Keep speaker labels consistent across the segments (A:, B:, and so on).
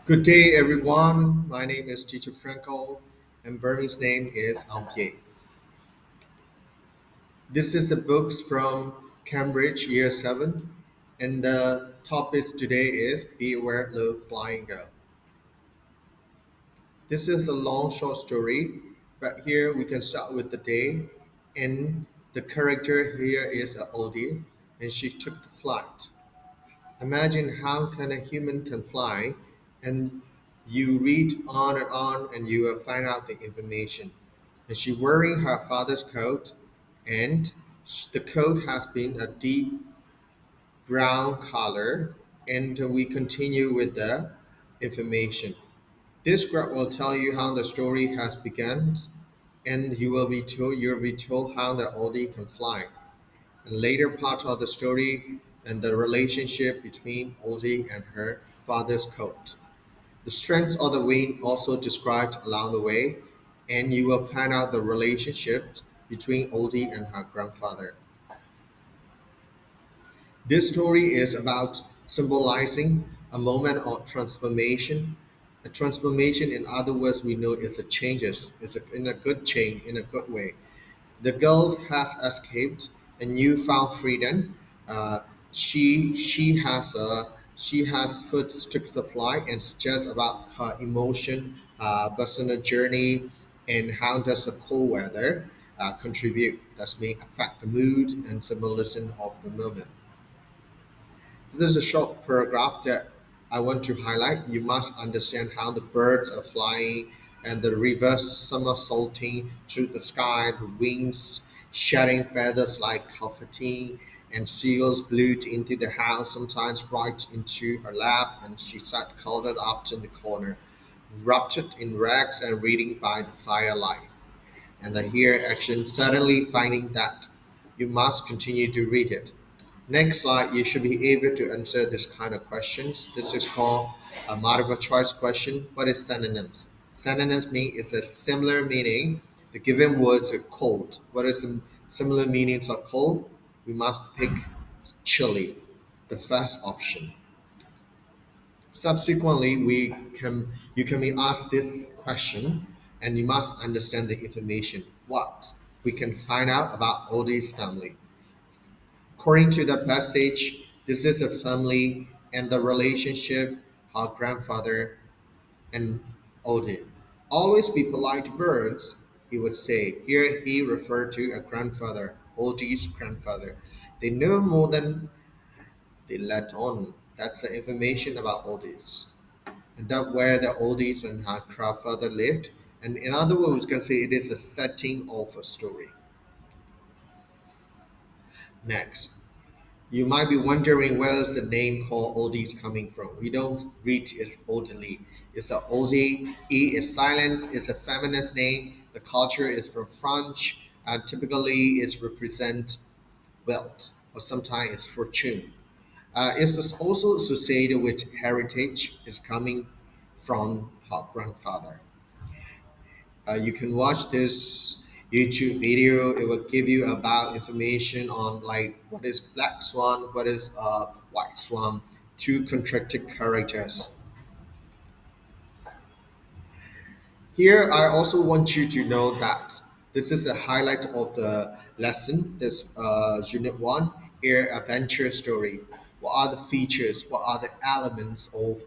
A: Good day, everyone. My name is Teacher Franco, and Bernie's name is Ampie. This is a books from Cambridge, Year 7, and the topic today is Beware Low Flying Girl. This is a long short story, but here we can start with the day, and the character here is a oldie, and she took the flight. Imagine how can a human can fly, and you read on, and you will find out the information. And she wearing her father's coat, and the coat has been a deep brown color. And we continue with the information. This graph will tell you how the story has begun, and you'll be told how the oldie can fly. And later part of the story and the relationship between Ozzy and her father's coat. The strengths of the wing also described along the way, and you will find out the relationship between Ozzy and her grandfather. This story is about symbolizing a moment of transformation. A transformation, in other words, we know is a changes. It's in a good change, in a good way. The girl has escaped a newfound freedom. Uh, she has first took the flight and suggests about her emotion, personal journey, and how does the cold weather contribute. That may affect the mood and symbolism of the moment. This is a short paragraph that I want to highlight. You must understand how the birds are flying and the reverse somersaulting through the sky, the wings shedding feathers like confetti, and seagulls blew into the house, sometimes right into her lap, and she sat curled up in the corner, wrapped in rags and reading by the firelight. And the here action suddenly finding that you must continue to read it. Next slide, you should be able to answer this kind of questions. This is called a multiple choice question. What is synonyms? Synonyms mean it's a similar meaning. The given words are cold. What are some similar meanings of cold? We must pick chili, the first option. Subsequently, we can you can be asked this question, and you must understand the information. What we can find out about Odie's family. According to the passage, this is a family and the relationship our grandfather and Odin. Always be polite to birds, he would say. Here he referred to a grandfather, Odie's grandfather. They know more than they let on. That's the information about Odie's. And that where the Oldies and her grandfather lived. And in other words, we can say it is a setting of a story. Next. You might be wondering where is the name called Oldie coming from. We don't read it oldly. It's a oldie. E is silence. It's a feminist name. The culture is from French and typically is represent wealth or sometimes it's fortune. It's also associated with heritage. It's coming from her grandfather. You can watch this YouTube video. It will give you about information on like what is black swan, what is white swan, two contracted characters. Here, I also want you to know that this is a highlight of the lesson. This unit one. Here, adventure story. What are the features? What are the elements of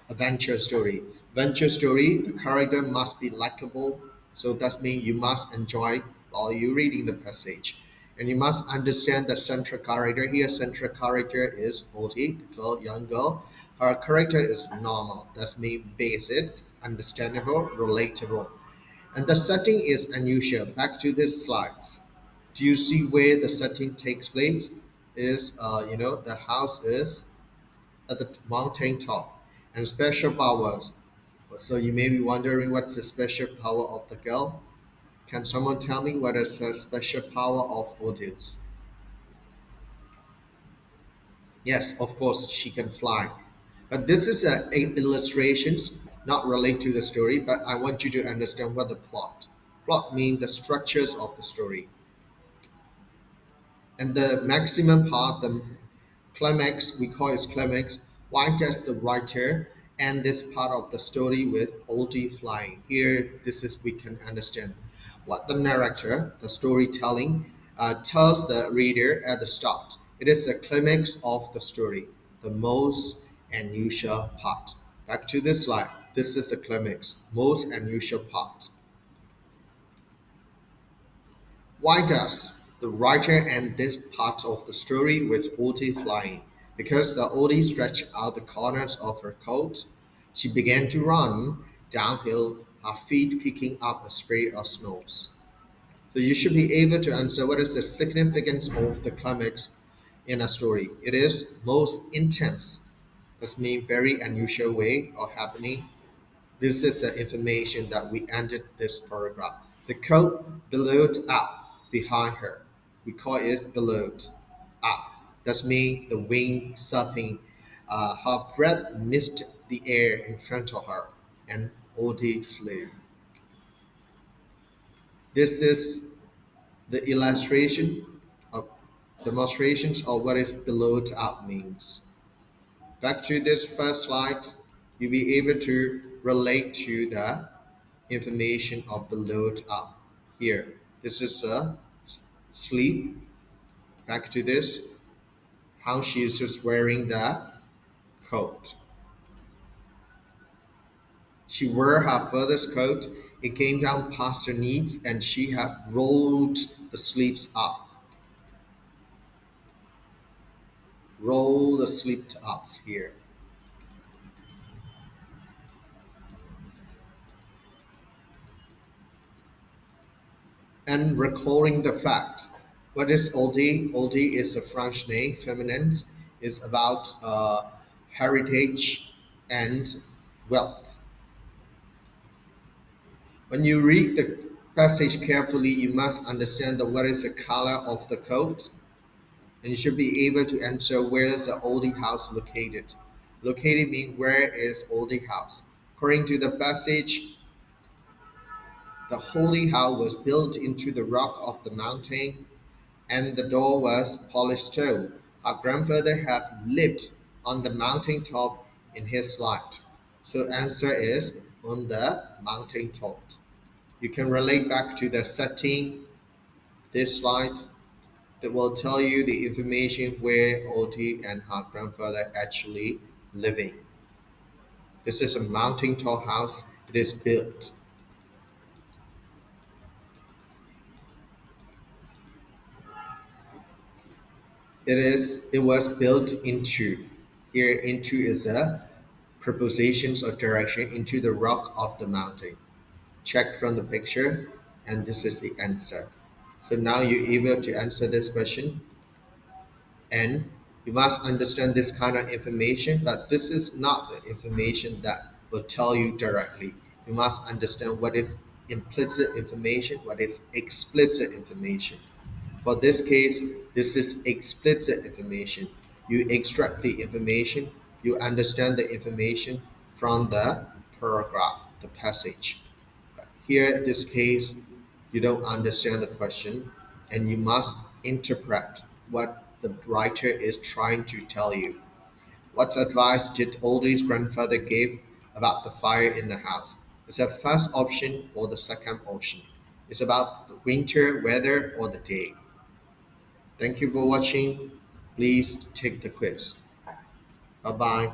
A: adventure story? Adventure story, the character must be likable. So that means you must enjoy while you're reading the passage. And you must understand the central character here. Central character is Oti, the girl, young girl. Her character is normal. That means basic, understandable, relatable. And the setting is unusual. Back to the slides. Do you see where the setting takes place? Is the house is at the mountain top and special powers. So you may be wondering what's the special power of the girl? Can someone tell me what is the special power of Otis? Yes, of course, she can fly. But this is illustrations, not relate to the story, but I want you to understand what the plot. Plot means the structures of the story. And the maximum part, the climax, we call it climax. Why does the writer end this part of the story with Oldie flying. Here, this is we can understand what the narrator, the storytelling, tells the reader at the start. It is the climax of the story, the most unusual part. Back to this slide. This is the climax, most unusual part. Why does the writer end this part of the story with Oldie flying? Because the Oldie stretched out the corners of her coat. She began to run downhill, her feet kicking up a spray of snow. So you should be able to answer what is the significance of the climax in a story. It is most intense. This means very unusual way of happening. This is the information that we ended this paragraph. The coat billowed up behind her. We call it billowed up. That means the wind surfing. Her breath missed the air in front of her, and Odie flew. This is the illustration of demonstrations of what is billowed up means. Back to this first slide, you'll be able to relate to the information of the load up here. This is a sleep. Back to this, how she is just wearing the coat. She wore her father's coat. It came down past her knees, and she had rolled the sleeves up. Roll the sleeves up here. And recalling the fact. What is Oldie? Oldie is a French name, feminine, is about heritage and wealth. When you read the passage carefully, you must understand what is the color of the coat, and you should be able to answer where is the oldie house located. Located means where is oldie house. According to the passage, the holy house was built into the rock of the mountain, and the door was polished stone. Our grandfather had lived on the mountain top in his life. So answer is on the mountain top. You can relate back to the setting, this slide that will tell you the information where Oti and her grandfather actually living. This is a mountain tall house. It is built. It was built into. Here into is a prepositions or direction into the rock of the mountain. Check from the picture, and this is the answer. So now you're able to answer this question, and you must understand this kind of information, but this is not the information that will tell you directly. You must understand what is implicit information, what is explicit information. For this case, this is explicit information. You extract the information, you understand the information from the paragraph, the passage. But here, this case, you don't understand the question, and you must interpret what the writer is trying to tell you. What advice did Oldie's grandfather give about the fire in the house? Is the first option or the second option? It's about the winter weather or the day. Thank you for watching. Please take the quiz. Bye bye.